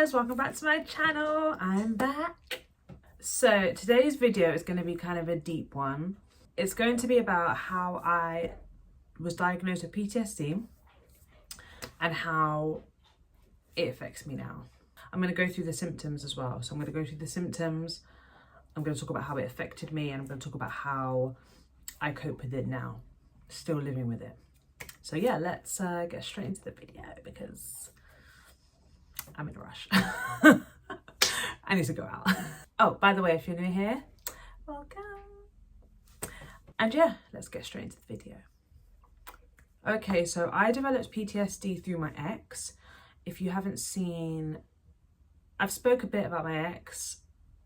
guys, welcome back to my channel. I'm back. So today's video is going to be kind of a deep one. It's going to be about how I was diagnosed with PTSD and how it affects me now. I'm going to go through the symptoms as well. So I'm going to go through the symptoms, I'm going to talk about how it affected me, and I'm going to talk about how I cope with it now, still living with it. So yeah, let's get straight into the video because I'm in a rush. I need to go out. Oh, by the way, if you're new here, welcome. And yeah, let's get straight into the video. Okay, so I developed PTSD through my ex. If you haven't seen, I've spoke a bit about my ex.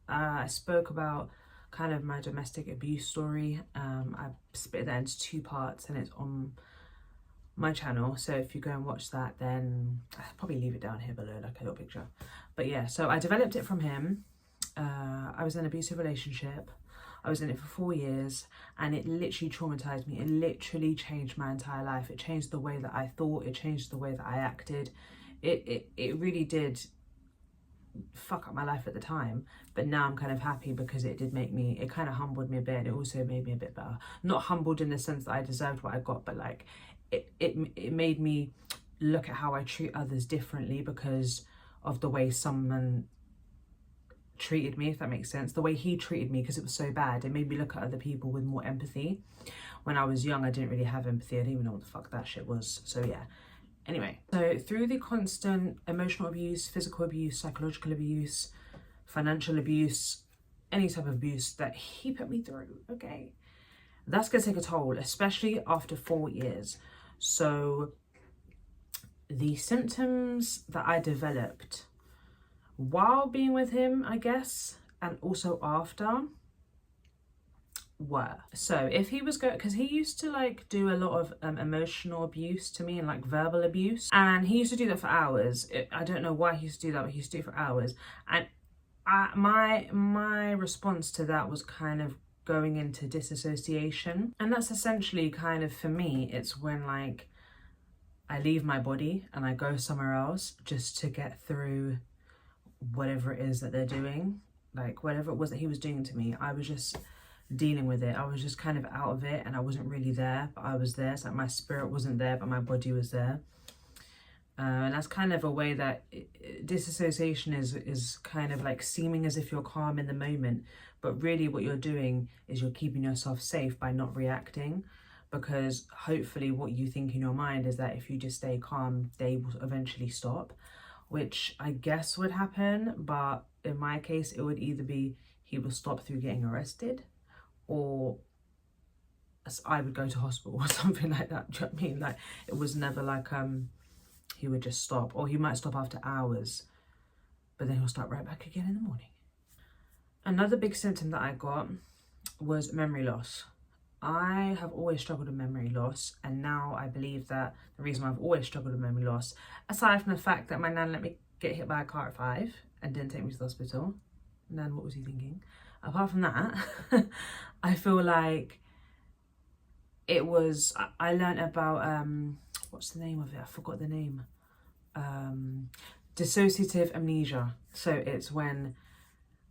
I spoke about kind of my domestic abuse story. I split that into 2 parts and it's on my channel, so if you go and watch that, then I'll probably leave it down here below, like a little picture. But yeah, so I developed it from him. I was in an abusive relationship. I was in it for 4 years and it literally traumatized me. It literally changed my entire life. It changed the way that I thought. It changed the way that I acted. It really did fuck up my life at the time, but now I'm kind of happy because it did make me, it kind of humbled me a bit. It also made me a bit better. Not humbled in the sense that I deserved what I got, but like it made me look at how I treat others differently because of the way someone treated me, if that makes sense. The way he treated me, because it was so bad, it made me look at other people with more empathy. When I was young, I didn't really have empathy. I didn't even know what the fuck that shit was. So yeah. Anyway, so through the constant emotional abuse, physical abuse, psychological abuse, financial abuse, any type of abuse that he put me through, okay, that's gonna take a toll, especially after 4 years. So the symptoms that I developed while being with him, I guess, and also after, were, so if he was going, because he used to like do a lot of emotional abuse to me and like verbal abuse, and he used to do that for hours. I don't know why he used to do that, but he used to do it for hours. And my response to that was kind of going into dissociation, and that's essentially kind of, for me, it's when like I leave my body and I go somewhere else just to get through whatever it is that they're doing, like whatever it was that he was doing to me. I was just dealing with it. I was just kind of out of it, and I wasn't really there, but I was there. It's like my spirit wasn't there, but my body was there. And that's kind of a way that disassociation is kind of like seeming as if you're calm in the moment, but really what you're doing is you're keeping yourself safe by not reacting, because hopefully what you think in your mind is that if you just stay calm, they will eventually stop, which I guess would happen. But in my case, it would either be he will stop through getting arrested, or I would go to hospital or something like that. Do you know what I mean? Like, it was never like he would just stop, or he might stop after hours, but then he'll start right back again in the morning. Another big symptom that I got was memory loss. I have always struggled with memory loss, and now I believe that the reason why I've always struggled with memory loss, aside from the fact that my nan let me get hit by a car at 5 and didn't take me to the hospital. Nan, what was he thinking? Apart from that, I feel like it was, I learned about, what's the name of it? I forgot the name. Dissociative amnesia. So it's when,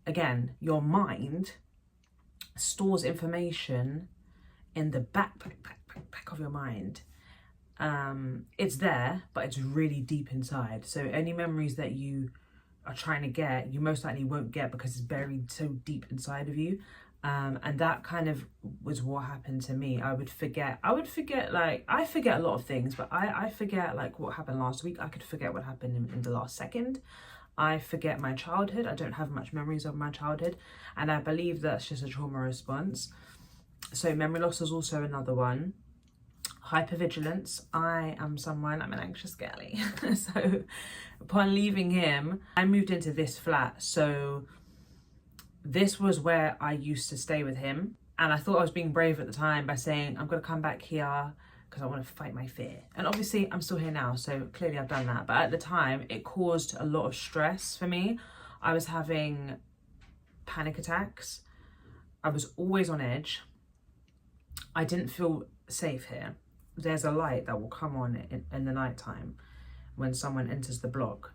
again, your mind stores information in the back of your mind. It's there, but it's really deep inside. So any memories that you are trying to get, you most likely won't get because it's buried so deep inside of you. And that kind of was what happened to me. I would forget, like, I forget a lot of things, but I forget like what happened last week. I could forget what happened in the last second. I forget my childhood. I don't have much memories of my childhood, and I believe that's just a trauma response. So memory loss is also another one. Hypervigilance. I am someone, I'm an anxious girly. So upon leaving him, I moved into this flat. So this was where I used to stay with him. And I thought I was being brave at the time by saying, I'm going to come back here because I want to fight my fear. And obviously I'm still here now, so clearly I've done that. But at the time, it caused a lot of stress for me. I was having panic attacks. I was always on edge. I didn't feel safe here. There's a light that will come on in the nighttime when someone enters the block.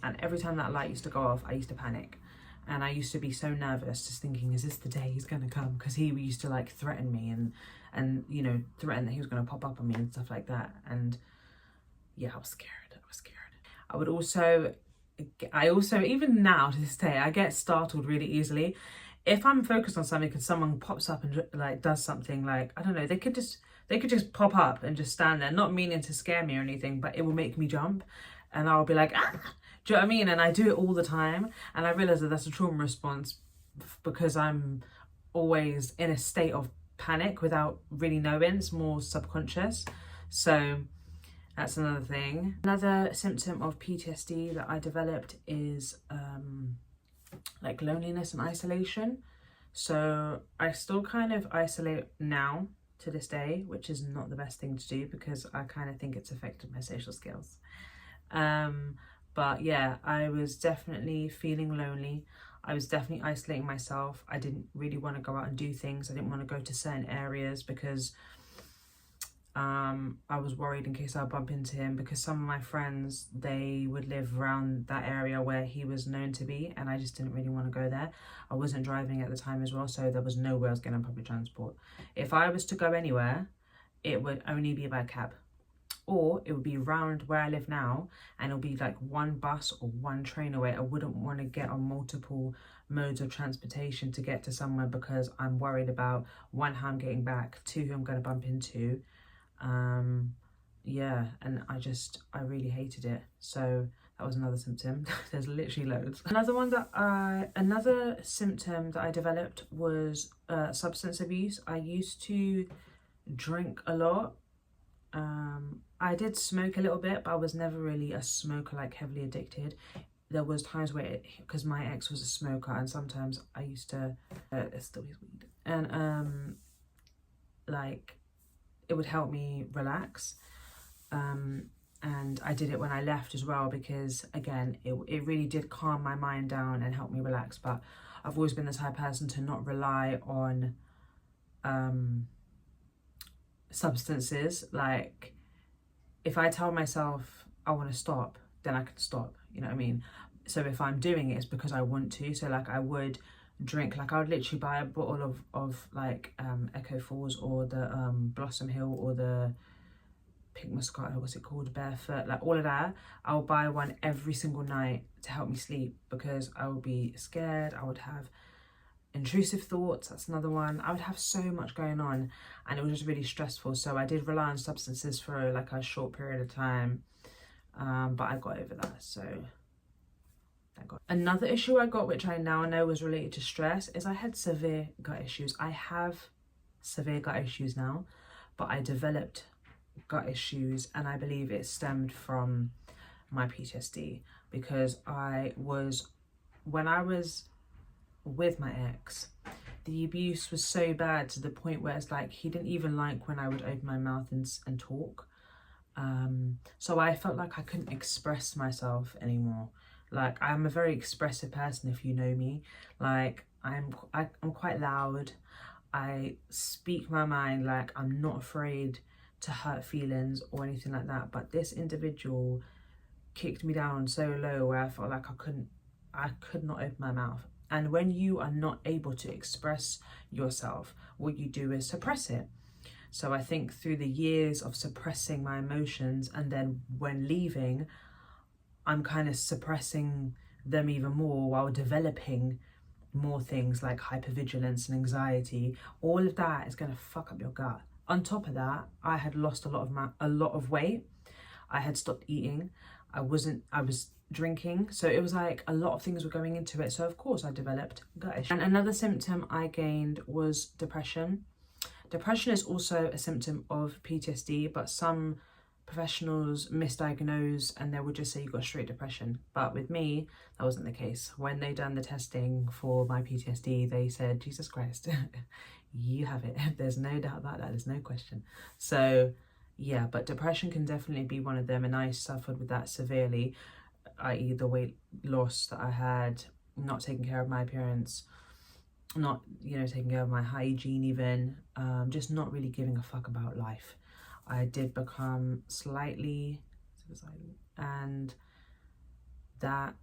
And every time that light used to go off, I used to panic. And I used to be so nervous, just thinking, is this the day he's gonna come? Because he used to like threaten me and you know, threaten that he was gonna pop up on me and stuff like that. And yeah, I was scared. I also, even now to this day, I get startled really easily. If I'm focused on something and someone pops up and like does something, like, I don't know, they could just pop up and just stand there, not meaning to scare me or anything, but it will make me jump and I'll be like, ah, do you know what I mean? And I do it all the time. And I realize that that's a trauma response because I'm always in a state of panic without really knowing. It's more subconscious. So that's another thing. Another symptom of PTSD that I developed is like loneliness and isolation. So I still kind of isolate now to this day, which is not the best thing to do because I kind of think it's affected my social skills. But yeah, I was definitely feeling lonely. I was definitely isolating myself. I didn't really want to go out and do things. I didn't want to go to certain areas because I was worried in case I bump into him, because some of my friends, they would live around that area where he was known to be, and I just didn't really want to go there. I wasn't driving at the time as well, so there was no way I was getting on public transport. If I was to go anywhere, it would only be by cab, or it would be around where I live now, and it'll be like one bus or one train away. I wouldn't want to get on multiple modes of transportation to get to somewhere because I'm worried about, one, how I'm getting back, two, who I'm going to bump into. Yeah, and I really hated it. So that was another symptom. There's literally loads. Another symptom that I developed was substance abuse. I used to drink a lot. I did smoke a little bit, but I was never really a smoker, like heavily addicted. There was times where, because my ex was a smoker, and sometimes I used to still use weed, and like it would help me relax. And I did it when I left as well, because again, it really did calm my mind down and help me relax. But I've always been the type of person to not rely on substances. Like, if I tell myself I want to stop, then I can stop, you know what I mean? So if I'm doing it, it's because I want to. So like, I would drink, like I would literally buy a bottle of like Echo Falls, or the Blossom Hill, or the Pink Moscato, what's it called, Barefoot, like all of that. I'll buy one every single night to help me sleep, because I would be scared. I would have intrusive thoughts, that's another one. I would have so much going on, and it was just really stressful. So I did rely on substances for like a short period of time, but I got over that, so thank God. Another issue I got, which I now know was related to stress, is I had severe gut issues. I have severe gut issues now, but I developed gut issues, and I believe it stemmed from my PTSD, because when I was with my ex, the abuse was so bad to the point where it's like he didn't even like when I would open my mouth and talk. So I felt like I couldn't express myself anymore. Like, I'm a very expressive person, if you know me. Like, I'm quite loud. I speak my mind. Like, I'm not afraid to hurt feelings or anything like that. But this individual kicked me down so low where I felt like I could not open my mouth. And when you are not able to express yourself, what you do is suppress it. So I think through the years of suppressing my emotions, and then when leaving, I'm kind of suppressing them even more while developing more things like hypervigilance and anxiety. All of that is going to fuck up your gut. On top of that, I had lost a lot of weight. I had stopped eating. I was drinking. So it was like a lot of things were going into it. So of course I developed gut issues. And another symptom I gained was depression. Depression is also a symptom of PTSD, but some professionals misdiagnose and they would just say you got straight depression. But with me, that wasn't the case. When they done the testing for my PTSD, they said, Jesus Christ, you have it. There's no doubt about that. There's no question. So yeah, but depression can definitely be one of them, and I suffered with that severely, i.e. the weight loss that I had, not taking care of my appearance, not, taking care of my hygiene even, just not really giving a fuck about life. I did become slightly suicidal, and that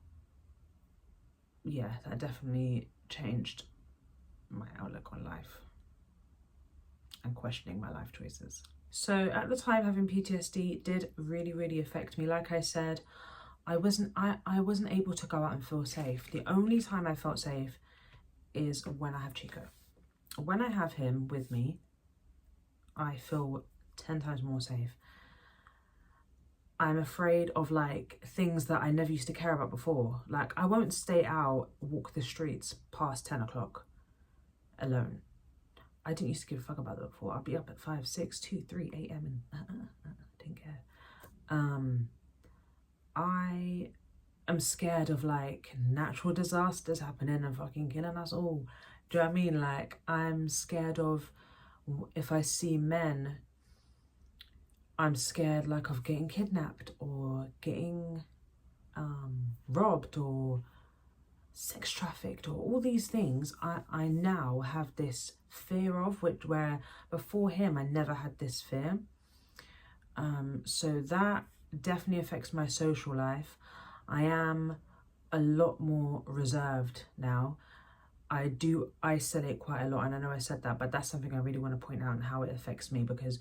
definitely changed my outlook on life and questioning my life choices. So at the time, having PTSD did really affect me. Like I said, I wasn't able to go out and feel safe. The only time I felt safe is when I have Chico. When I have him with me, I feel 10 times more safe. I'm afraid of like things that I never used to care about before. Like, I won't stay out, walk the streets past 10 o'clock alone. I didn't used to give a fuck about that before. I'd be up at 5, 6, 2, 3 a.m. and didn't care. I am scared of like natural disasters happening and fucking killing us all. Do you know what I mean? Like, I'm scared of, if I see men, I'm scared like of getting kidnapped or getting robbed or sex trafficked or all these things. I now have this fear of, where before him I never had this fear. So that definitely affects my social life. I am a lot more reserved now. I do isolate quite a lot, and I know I said that, but that's something I really want to point out and how it affects me, because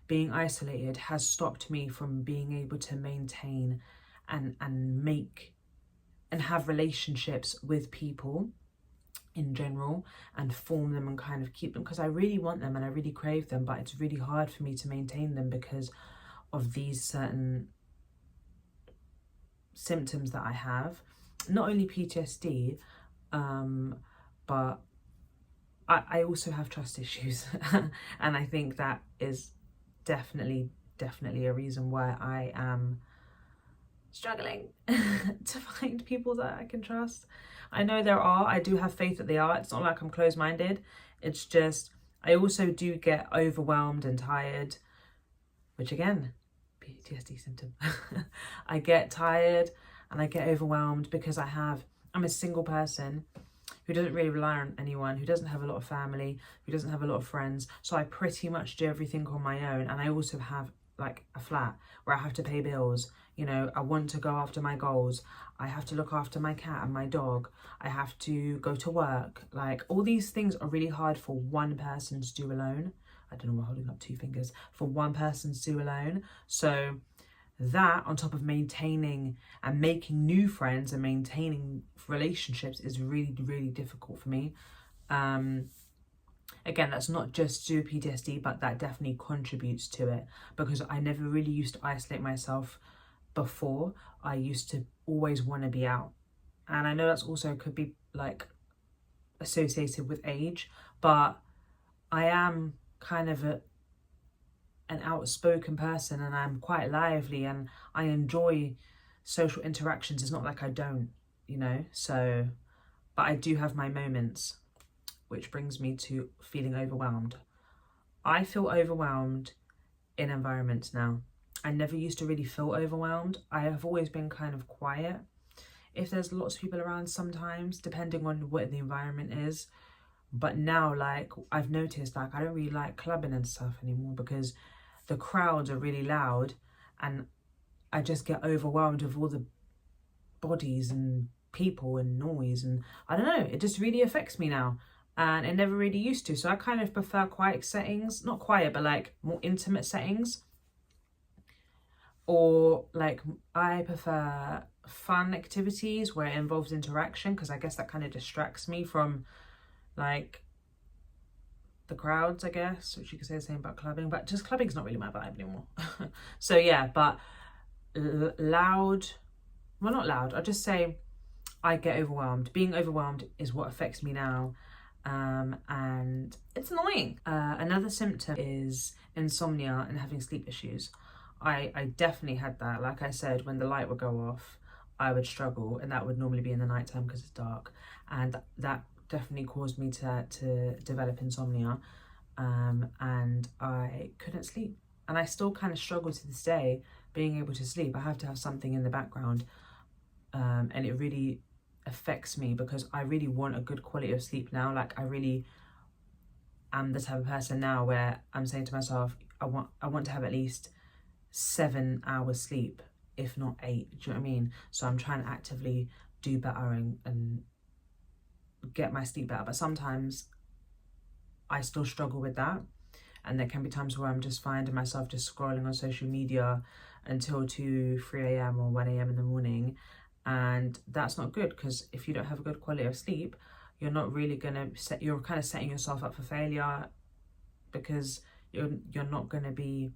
being isolated has stopped me from being able to maintain and make and have relationships with people in general and form them and kind of keep them, because I really want them and I really crave them, but it's really hard for me to maintain them because of these certain symptoms that I have. Not only PTSD, but I also have trust issues and I think that is definitely a reason why I am struggling to find people that I can trust. I know I do have faith that they are. It's not like I'm closed-minded. It's just, I also do get overwhelmed and tired, which again, PTSD symptom. I get tired and I get overwhelmed because I'm a single person who doesn't really rely on anyone, who doesn't have a lot of family, who doesn't have a lot of friends. So I pretty much do everything on my own. And I also have like a flat where I have to pay bills. You know, I want to go after my goals. I have to look after my cat and my dog. I have to go to work. Like, all these things are really hard for one person to do alone. I don't know, we're holding up 2 fingers. For one person to do alone. So that, on top of maintaining and making new friends and maintaining relationships, is really difficult for me. Again, that's not just due to PTSD, but that definitely contributes to it, because I never really used to isolate myself before. I used to always want to be out, and I know that's also could be like associated with age, but I am kind of an outspoken person, and I'm quite lively and I enjoy social interactions. It's not like I don't, you know. So, but I do have my moments, which brings me to feeling overwhelmed. I feel overwhelmed in environments now. I never used to really feel overwhelmed. I have always been kind of quiet. If there's lots of people around, sometimes, depending on what the environment is. But now, like, I've noticed, like, I don't really like clubbing and stuff anymore because the crowds are really loud and I just get overwhelmed with all the bodies and people and noise, and I don't know, it just really affects me now. And it never really used to. So I kind of prefer quiet settings, not quiet, but like more intimate settings. Or like, I prefer fun activities where it involves interaction, because I guess that kind of distracts me from like the crowds, I guess, which you could say the same about clubbing, but just clubbing's not really my vibe anymore. So yeah, but loud, well, not loud, I'll just say I get overwhelmed. Being overwhelmed is what affects me now. And it's annoying. Another symptom is insomnia and having sleep issues. I definitely had that. Like I said, when the light would go off, I would struggle, and that would normally be in the nighttime because it's dark, and that definitely caused me to develop insomnia, and I couldn't sleep, and I still kind of struggle to this day being able to sleep. I have to have something in the background, and it really affects me because I really want a good quality of sleep now. Like, I really am the type of person now where I'm saying to myself, I want to have at least 7 hours sleep if not 8. Do you know what I mean? So I'm trying to actively do better and get my sleep better. But sometimes I still struggle with that. And there can be times where I'm just finding myself just scrolling on social media until 2, 3 a.m. or 1 a.m. in the morning. And that's not good, because if you don't have a good quality of sleep, you're not really gonna you're kind of setting yourself up for failure, because you're not gonna be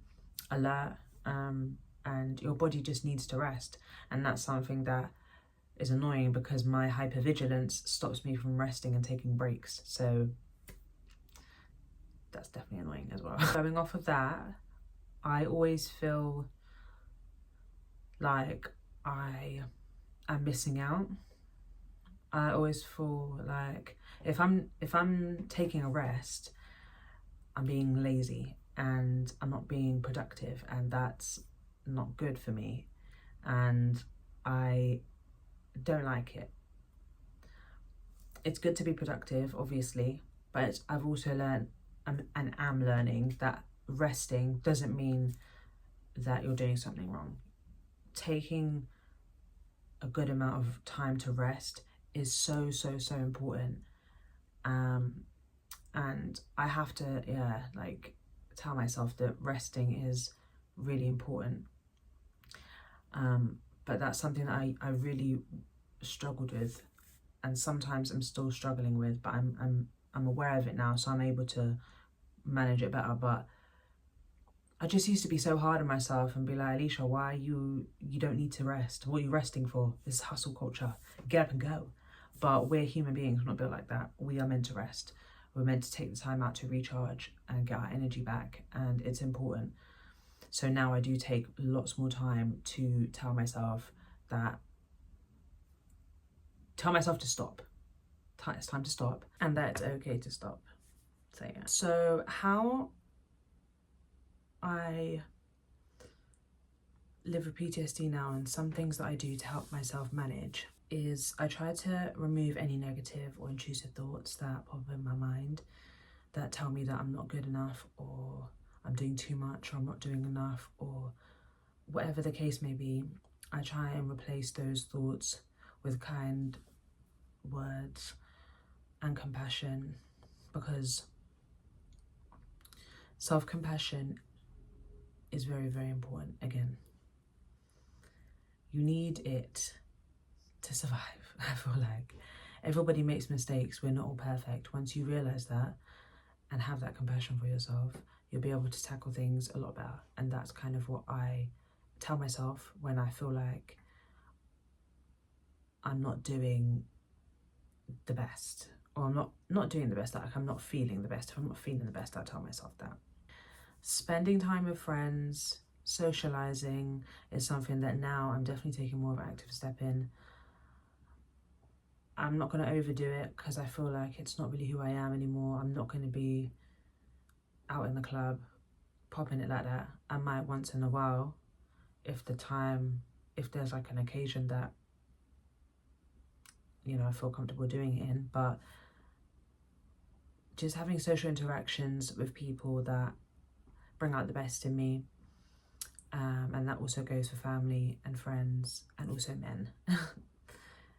alert, and your body just needs to rest. And that's something that is annoying, because my hypervigilance stops me from resting and taking breaks. So that's definitely annoying as well. Going off of that, I always feel like I am missing out. I always feel like if I'm taking a rest, I'm being lazy and I'm not being productive, and that's not good for me, and I don't like it. It's good to be productive, obviously, but I've also learned and am learning that resting doesn't mean that you're doing something wrong. Taking a good amount of time to rest is so important, and I have to tell myself that resting is really important, but that's something that I really struggled with, and sometimes I'm still struggling with, but I'm aware of it now, so I'm able to manage it better. But I just used to be so hard on myself and be like, Alicia, why you don't need to rest? What are you resting for? This is hustle culture. Get up and go. But we're human beings, we're not built like that. We are meant to rest. We're meant to take the time out to recharge and get our energy back, and it's important. So now I do take lots more time to tell myself to stop. It's time to stop, and that it's okay to stop. So yeah. So how I live with PTSD now, and some things that I do to help myself manage, is I try to remove any negative or intrusive thoughts that pop in my mind that tell me that I'm not good enough, or I'm doing too much, or I'm not doing enough, or whatever the case may be. I try and replace those thoughts with kind words and compassion, because self-compassion is very important. Again, you need it to survive. I feel like everybody makes mistakes, we're not all perfect. Once you realize that and have that compassion for yourself, you'll be able to tackle things a lot better. And that's kind of what I tell myself when I feel like I'm not doing the best, or I'm not doing the best, like I'm not feeling the best. If I'm not feeling the best, I tell myself that. Spending time with friends, socializing is something that now I'm definitely taking more of an active step in. I'm not going to overdo it, because I feel like it's not really who I am anymore. I'm not going to be out in the club popping it like that. I might once in a while, if there's like an occasion that, you know, I feel comfortable doing it in. But just having social interactions with people that bring out the best in me, and that also goes for family and friends, and also men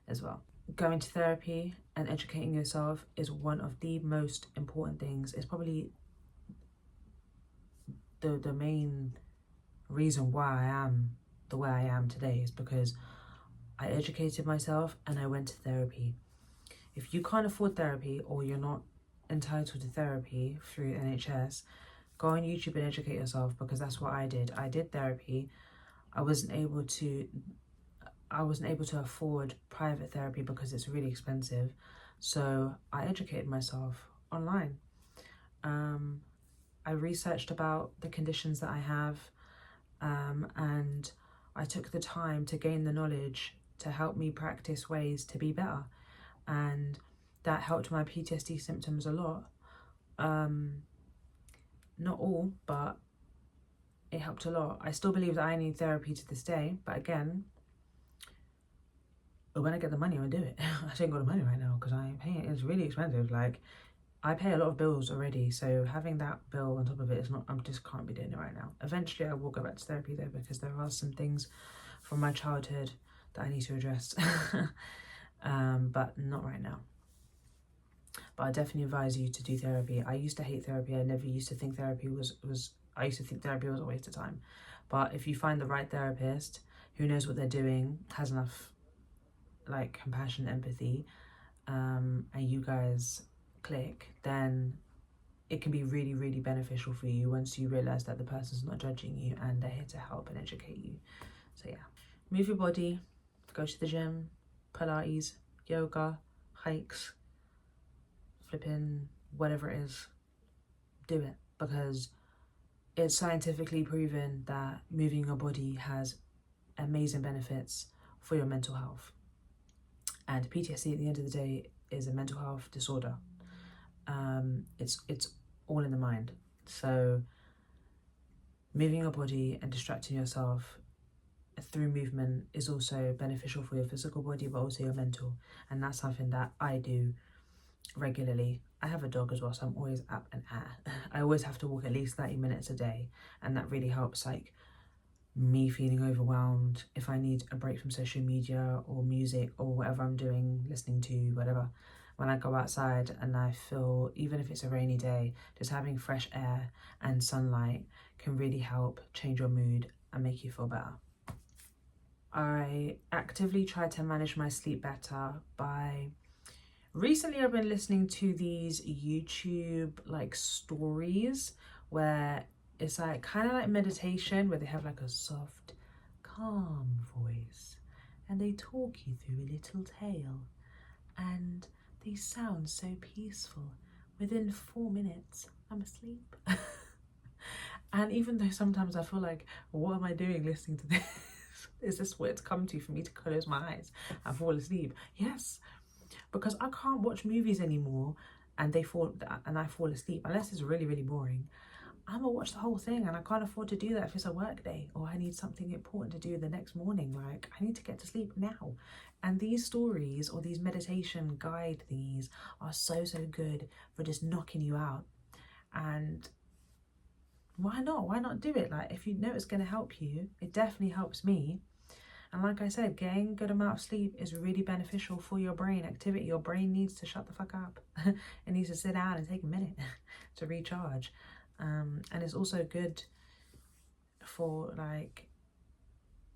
as well. Going to therapy and educating yourself is one of the most important things. It's probably the main reason why I am the way I am today, is because I educated myself and I went to therapy. If you can't afford therapy, or you're not entitled to therapy through NHS, go on YouTube and educate yourself, because that's what I did. I did therapy. I wasn't able to afford private therapy because it's really expensive. So I educated myself online. I researched about the conditions that I have, and I took the time to gain the knowledge to help me practice ways to be better. And that helped my PTSD symptoms a lot. Not all, but it helped a lot. I still believe that I need therapy to this day, but again, when I get the money, I'll do it. I ain't got the money right now because I ain't paying it. It's really expensive. Like, I pay a lot of bills already, so having that bill on top of it is not, I just can't be doing it right now. Eventually I will go back to therapy though, because there are some things from my childhood that I need to address. But not right now. But I definitely advise you to do therapy. I used to hate therapy. I never used to think therapy I used to think therapy was a waste of time. But if you find the right therapist who knows what they're doing, has enough like compassion, empathy, and you guys click, then it can be really, really beneficial for you once you realize that the person's not judging you and they're here to help and educate you. So yeah, move your body, go to the gym, Pilates, yoga, hikes, flipping whatever it is, do it, because it's scientifically proven that moving your body has amazing benefits for your mental health. And PTSD at the end of the day is a mental health disorder. It's all in the mind. So moving your body and distracting yourself through movement is also beneficial for your physical body, but also your mental. And that's something that I do regularly. I have a dog as well, so I'm always up and at. I always have to walk at least 30 minutes a day, and that really helps like me feeling overwhelmed. If I need a break from social media or music or whatever I'm doing, listening to whatever, when I go outside and I feel, even if it's a rainy day, just having fresh air and sunlight can really help change your mood and make you feel better. I actively try to manage my sleep better by recently I've been listening to these YouTube like stories where it's like kind of like meditation, where they have like a soft, calm voice and they talk you through a little tale and they sound so peaceful. Within 4 minutes, I'm asleep. And even though sometimes I feel like, what am I doing listening to this? Is this what it's come to for me to close my eyes and fall asleep? Yes, because I can't watch movies anymore and I fall asleep unless it's really, really boring. I'm gonna watch the whole thing, and I can't afford to do that if it's a work day or I need something important to do the next morning. Like, I need to get to sleep now. And these stories or these meditation guide thingies are so good for just knocking you out. And why not do it? Like, if you know it's going to help you, it definitely helps me. And like I said, getting a good amount of sleep is really beneficial for your brain activity. Your brain needs to shut the fuck up. It needs to sit down and take a minute to recharge. And it's also good for, like,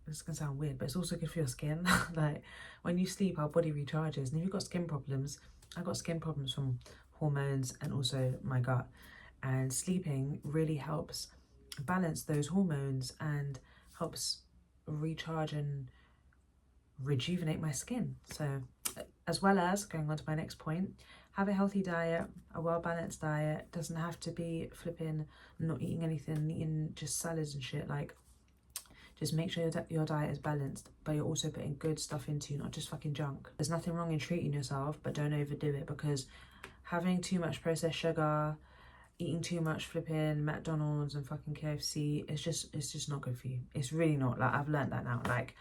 this can sound weird, but it's also good for your skin. Like, when you sleep, our body recharges. And if you've got skin problems, I've got skin problems from hormones and also my gut. And sleeping really helps balance those hormones and helps recharge and rejuvenate my skin. So, as well as going on to my next point, have a healthy diet, a well-balanced diet. Doesn't have to be flipping not eating anything, eating just salads and shit. Like, just make sure your diet is balanced, but you're also putting good stuff into you, not just fucking junk. There's nothing wrong in treating yourself, but don't overdo it, because having too much processed sugar, eating too much flipping McDonald's and fucking KFC, it's just not good for you. It's really not. Like, I've learned that now. Like,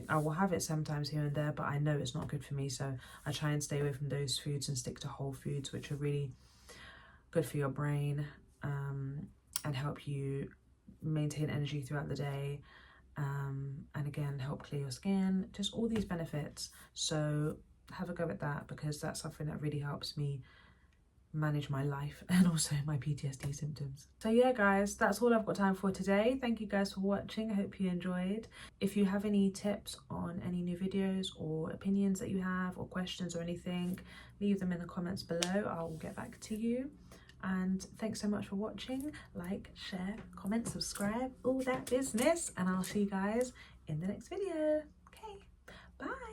I will have it sometimes here and there, but I know it's not good for me, so I try and stay away from those foods and stick to whole foods, which are really good for your brain, and help you maintain energy throughout the day, and again help clear your skin. Just all these benefits. So have a go at that, because that's something that really helps me manage my life and also my PTSD symptoms. So yeah guys, that's all I've got time for today. Thank you guys for watching. I hope you enjoyed. If you have any tips on any new videos or opinions that you have or questions or anything, leave them in the comments below. I will get back to you. And thanks so much for watching. Like, share, comment, subscribe, all that business, and I'll see you guys in the next video. Okay, bye.